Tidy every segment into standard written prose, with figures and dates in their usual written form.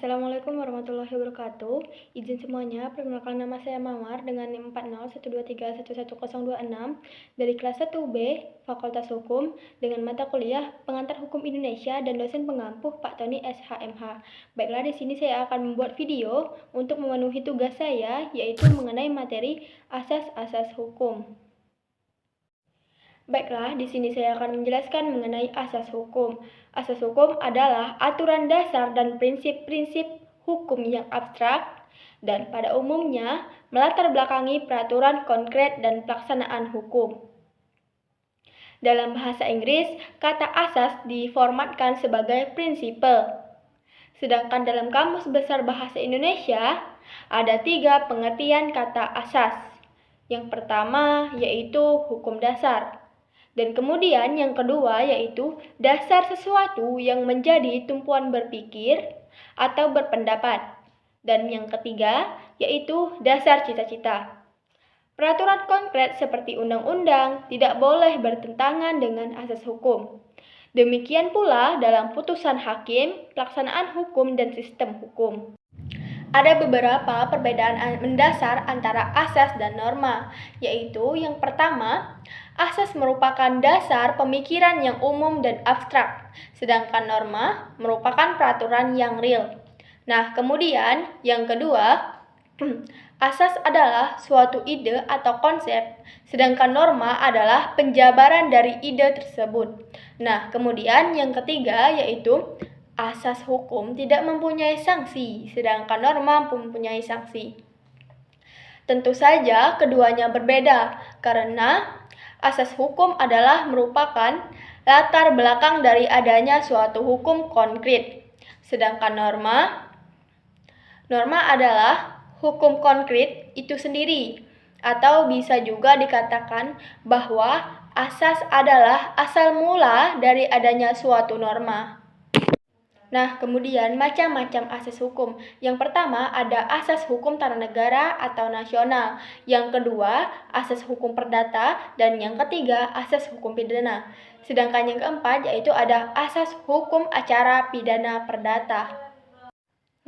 Assalamualaikum warahmatullahi wabarakatuh. Izin semuanya, perkenalkan nama saya Mawar dengan NIM 4012311026 dari kelas 1B Fakultas Hukum dengan mata kuliah Pengantar Hukum Indonesia dan dosen pengampuh Pak Tony SHMH. Baiklah, di sini saya akan membuat video untuk memenuhi tugas saya, yaitu mengenai materi asas-asas hukum. Baiklah, di sini saya akan menjelaskan mengenai asas hukum. Asas hukum adalah aturan dasar dan prinsip-prinsip hukum yang abstrak dan pada umumnya melatar belakangi peraturan konkret dan pelaksanaan hukum. Dalam bahasa Inggris, kata asas diformatkan sebagai prinsipal. Sedangkan dalam Kamus Besar Bahasa Indonesia, ada 3 pengertian kata asas. Yang pertama yaitu hukum dasar. Dan kemudian yang kedua yaitu dasar sesuatu yang menjadi tumpuan berpikir atau berpendapat. Dan yang ketiga yaitu dasar cita-cita. Peraturan konkret seperti undang-undang tidak boleh bertentangan dengan asas hukum. Demikian pula dalam putusan hakim, pelaksanaan hukum, dan sistem hukum. Ada beberapa perbedaan mendasar antara asas dan norma, yaitu yang pertama, asas merupakan dasar pemikiran yang umum dan abstrak, sedangkan norma merupakan peraturan yang real. Nah, kemudian yang kedua, asas adalah suatu ide atau konsep, sedangkan norma adalah penjabaran dari ide tersebut. Nah, kemudian yang ketiga yaitu asas hukum tidak mempunyai sanksi, sedangkan norma mempunyai sanksi. Tentu saja keduanya berbeda, karena asas hukum adalah merupakan latar belakang dari adanya suatu hukum konkret. Sedangkan norma adalah hukum konkret itu sendiri, atau bisa juga dikatakan bahwa asas adalah asal mula dari adanya suatu norma. Nah, kemudian macam-macam asas hukum. Yang pertama ada asas hukum tata negara atau nasional. Yang kedua, asas hukum perdata. Dan yang ketiga, asas hukum pidana. Sedangkan yang keempat yaitu ada asas hukum acara pidana perdata.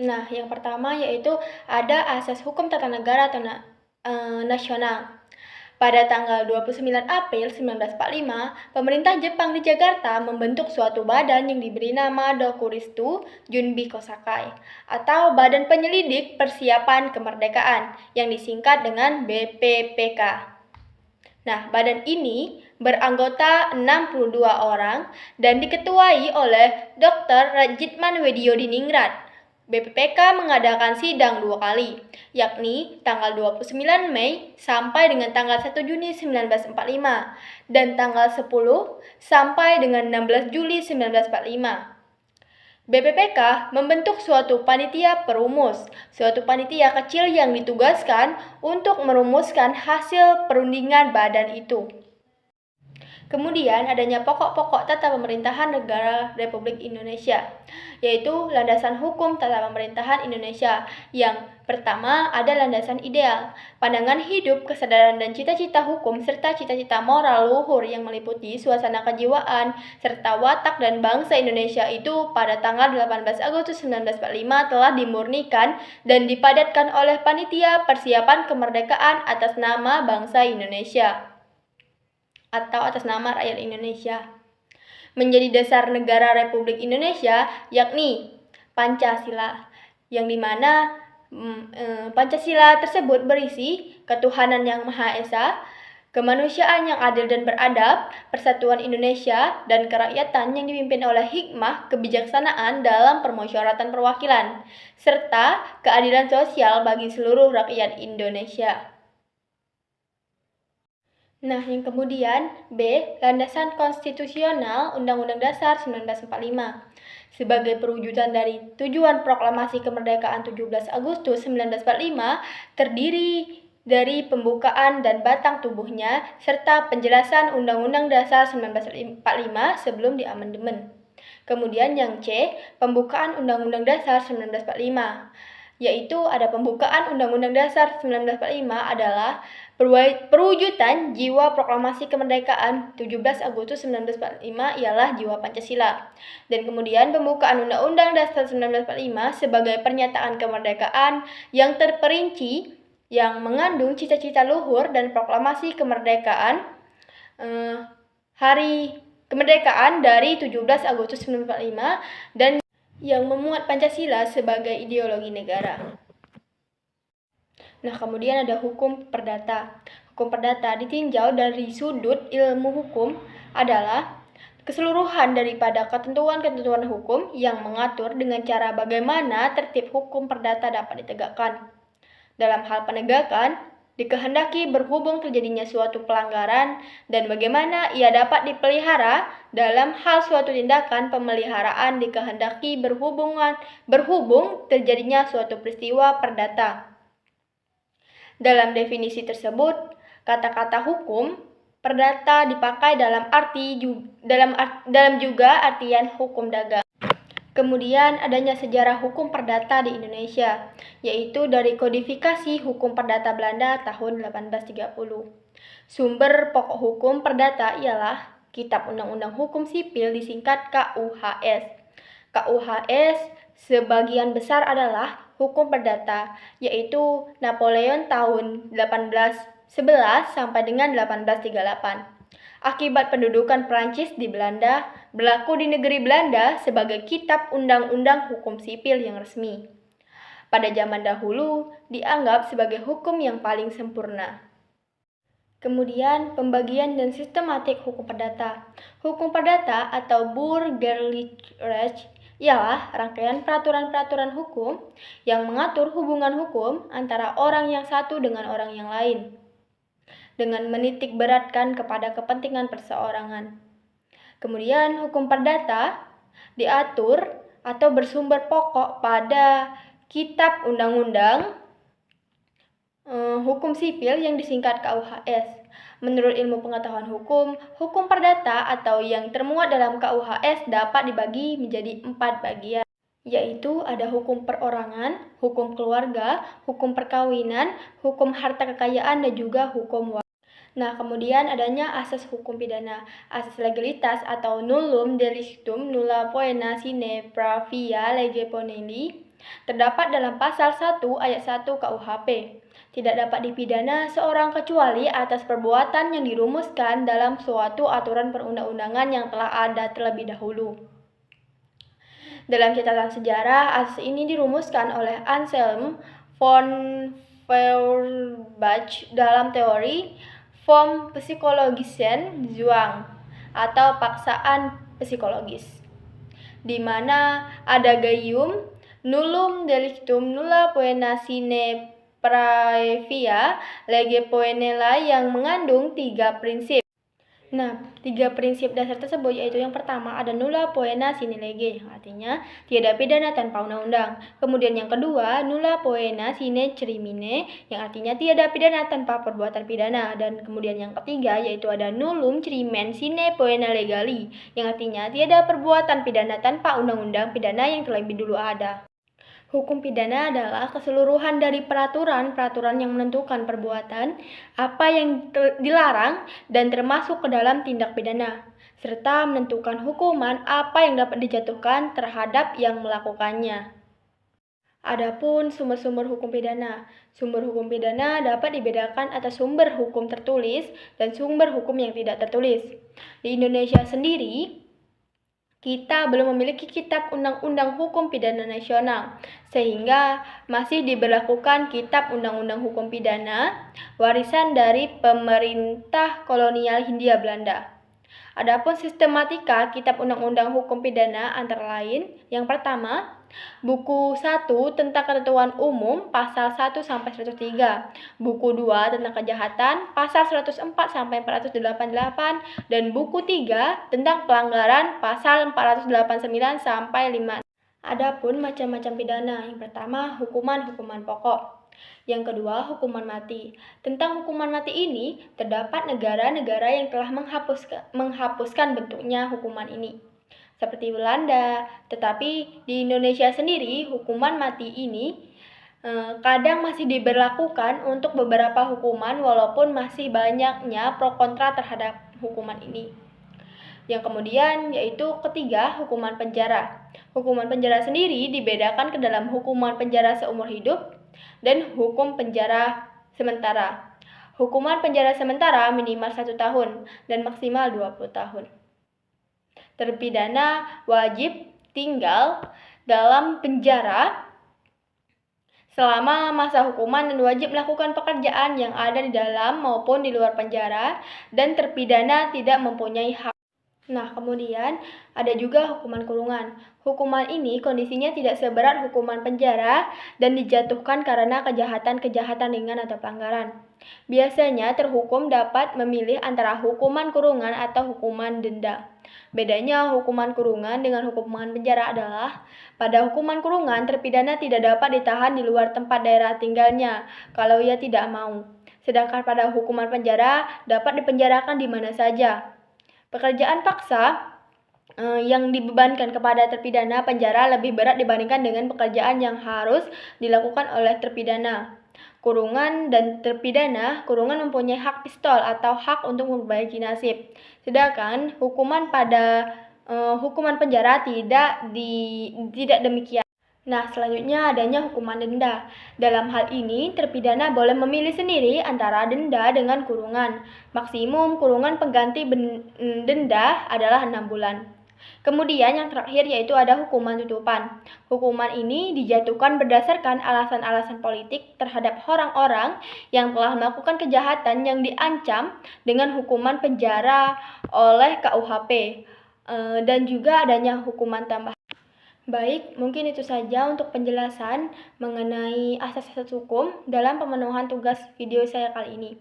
Nah, yang pertama yaitu ada asas hukum tata negara atau nasional. Pada tanggal 29 April 1945, pemerintah Jepang di Jakarta membentuk suatu badan yang diberi nama Dokuristu Junbi Kosakai, atau Badan Penyelidik Persiapan Kemerdekaan, yang disingkat dengan BPPK. Nah, badan ini beranggota 62 orang dan diketuai oleh Dr. Rajitman Widyodiningrat. BPPK mengadakan sidang 2 kali, yakni tanggal 29 Mei sampai dengan tanggal 1 Juni 1945 dan tanggal 10 sampai dengan 16 Juli 1945. BPPK membentuk suatu panitia perumus, suatu panitia kecil yang ditugaskan untuk merumuskan hasil perundingan badan itu. Kemudian adanya pokok-pokok tata pemerintahan negara Republik Indonesia, yaitu landasan hukum tata pemerintahan Indonesia. Yang pertama ada landasan ideal, pandangan hidup, kesadaran dan cita-cita hukum, serta cita-cita moral luhur yang meliputi suasana kejiwaan, serta watak dan bangsa Indonesia itu pada tanggal 18 Agustus 1945 telah dimurnikan dan dipadatkan oleh Panitia Persiapan Kemerdekaan atas nama bangsa Indonesia atau atas nama rakyat Indonesia. Menjadi dasar negara Republik Indonesia yakni Pancasila, yang dimana Pancasila tersebut berisi ketuhanan yang Maha Esa, kemanusiaan yang adil dan beradab, persatuan Indonesia, dan kerakyatan yang dipimpin oleh hikmah kebijaksanaan dalam permusyawaratan perwakilan, serta keadilan sosial bagi seluruh rakyat Indonesia. Nah, yang kemudian B, landasan konstitusional Undang-Undang Dasar 1945. Sebagai perwujudan dari tujuan proklamasi kemerdekaan 17 Agustus 1945, terdiri dari pembukaan dan batang tubuhnya serta penjelasan Undang-Undang Dasar 1945 sebelum diamandemen. Kemudian yang C, pembukaan Undang-Undang Dasar 1945. yaitu ada pembukaan Undang-Undang Dasar 1945 adalah perwujudan jiwa proklamasi kemerdekaan 17 Agustus 1945 ialah jiwa Pancasila. Dan kemudian pembukaan Undang-Undang Dasar 1945 sebagai pernyataan kemerdekaan yang terperinci yang mengandung cita-cita luhur dan proklamasi kemerdekaan Hari Kemerdekaan dari 17 Agustus 1945 dan yang memuat Pancasila sebagai ideologi negara. Nah, kemudian ada hukum perdata. Hukum perdata ditinjau dari sudut ilmu hukum adalah keseluruhan daripada ketentuan-ketentuan hukum yang mengatur dengan cara bagaimana tertib hukum perdata dapat ditegakkan. Dalam hal penegakan, dikehendaki berhubung terjadinya suatu pelanggaran dan bagaimana ia dapat dipelihara dalam hal suatu tindakan pemeliharaan dikehendaki berhubung terjadinya suatu peristiwa perdata. Dalam definisi tersebut, kata-kata hukum perdata dipakai dalam juga artian hukum dagang. Kemudian adanya sejarah hukum perdata di Indonesia, yaitu dari kodifikasi hukum perdata Belanda tahun 1830. Sumber pokok hukum perdata ialah Kitab Undang-Undang Hukum Sipil disingkat KUHS. KUHS sebagian besar adalah hukum perdata, yaitu Napoleon tahun 1811 sampai dengan 1838. Akibat pendudukan Prancis di Belanda, berlaku di negeri Belanda sebagai kitab undang-undang hukum sipil yang resmi. Pada zaman dahulu, dianggap sebagai hukum yang paling sempurna. Kemudian, pembagian dan sistematik hukum perdata. Hukum perdata atau Burgerlich Recht ialah rangkaian peraturan-peraturan hukum yang mengatur hubungan hukum antara orang yang satu dengan orang yang lain, dengan menitik beratkan kepada kepentingan perseorangan. Kemudian hukum perdata diatur atau bersumber pokok pada Kitab Undang-Undang Hukum Sipil yang disingkat KUHS. Menurut ilmu pengetahuan hukum, hukum perdata atau yang termuat dalam KUHS dapat dibagi menjadi 4 bagian, yaitu ada hukum perorangan, hukum keluarga, hukum perkawinan, hukum harta kekayaan, dan juga hukum waris. Nah, kemudian adanya asas hukum pidana. Asas legalitas atau nullum delictum nulla poena sine pravia lege ponenti terdapat dalam pasal 1 ayat 1 KUHP. Tidak dapat dipidana seorang kecuali atas perbuatan yang dirumuskan dalam suatu aturan perundang-undangan yang telah ada terlebih dahulu. Dalam catatan sejarah, asas ini dirumuskan oleh Anselm von Feuerbach dalam teori Vom Psychologischen Zwang atau paksaan psikologis, di mana ada gaium nullum delictum nulla poena sine pravia lege poenela yang mengandung 3 prinsip. Nah, 3 prinsip dasar tersebut yaitu yang pertama ada nulla poena sine lege, artinya tiada pidana tanpa undang-undang. Kemudian yang kedua nulla poena sine crimine, yang artinya tiada pidana tanpa perbuatan pidana. Dan kemudian yang ketiga yaitu ada nullum crimen sine poena legali, yang artinya tiada perbuatan pidana tanpa undang-undang pidana yang terlebih dulu ada. Hukum pidana adalah keseluruhan dari peraturan-peraturan yang menentukan perbuatan, apa yang dilarang dan termasuk ke dalam tindak pidana, serta menentukan hukuman apa yang dapat dijatuhkan terhadap yang melakukannya. Adapun sumber-sumber hukum pidana. Sumber hukum pidana dapat dibedakan atas sumber hukum tertulis dan sumber hukum yang tidak tertulis. Di Indonesia sendiri, kita belum memiliki Kitab Undang-Undang Hukum Pidana Nasional, sehingga masih diberlakukan Kitab Undang-Undang Hukum Pidana warisan dari pemerintah kolonial Hindia Belanda. Adapun sistematika Kitab Undang-Undang Hukum Pidana antara lain, yang pertama, Buku 1 tentang ketentuan umum pasal 1 sampai 103, Buku 2 tentang kejahatan pasal 104 sampai 488 dan Buku 3 tentang pelanggaran pasal 489 sampai 5. Adapun macam-macam pidana, yang pertama hukuman pokok. Yang kedua, hukuman mati. Tentang hukuman mati ini, terdapat negara-negara yang telah menghapuskan bentuknya hukuman ini, seperti Belanda. Tetapi di Indonesia sendiri, hukuman mati ini kadang masih diberlakukan untuk beberapa hukuman walaupun masih banyaknya pro kontra terhadap hukuman ini. Yang kemudian yaitu ketiga, hukuman penjara. Hukuman penjara sendiri dibedakan ke dalam hukuman penjara seumur hidup dan hukum penjara sementara. Hukuman penjara sementara minimal 1 tahun dan maksimal 20 tahun. Terpidana wajib tinggal dalam penjara selama masa hukuman dan wajib melakukan pekerjaan yang ada di dalam maupun di luar penjara, dan terpidana tidak mempunyai hak. Nah, kemudian ada juga hukuman kurungan. Hukuman ini kondisinya tidak seberat hukuman penjara dan dijatuhkan karena kejahatan-kejahatan ringan atau pelanggaran. Biasanya terhukum dapat memilih antara hukuman kurungan atau hukuman denda. Bedanya hukuman kurungan dengan hukuman penjara adalah pada hukuman kurungan terpidana tidak dapat ditahan di luar tempat daerah tinggalnya kalau ia tidak mau. Sedangkan pada hukuman penjara dapat dipenjarakan di mana saja. Pekerjaan paksa yang dibebankan kepada terpidana penjara lebih berat dibandingkan dengan pekerjaan yang harus dilakukan oleh terpidana kurungan dan terpidana kurungan mempunyai hak pistol atau hak untuk memperbaiki nasib. Sedangkan hukuman pada hukuman penjara tidak demikian. Nah, selanjutnya adanya hukuman denda. Dalam hal ini, terpidana boleh memilih sendiri antara denda dengan kurungan. Maksimum kurungan pengganti denda adalah 6 bulan. Kemudian yang terakhir yaitu ada hukuman tutupan. Hukuman ini dijatuhkan berdasarkan alasan-alasan politik terhadap orang-orang yang telah melakukan kejahatan yang diancam dengan hukuman penjara oleh KUHP. Dan juga adanya hukuman tambahan. Baik, mungkin itu saja untuk penjelasan mengenai asas-asas hukum dalam pemenuhan tugas video saya kali ini.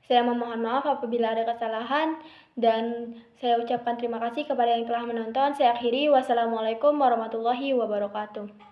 Saya memohon maaf apabila ada kesalahan dan saya ucapkan terima kasih kepada yang telah menonton. Saya akhiri, wassalamualaikum warahmatullahi wabarakatuh.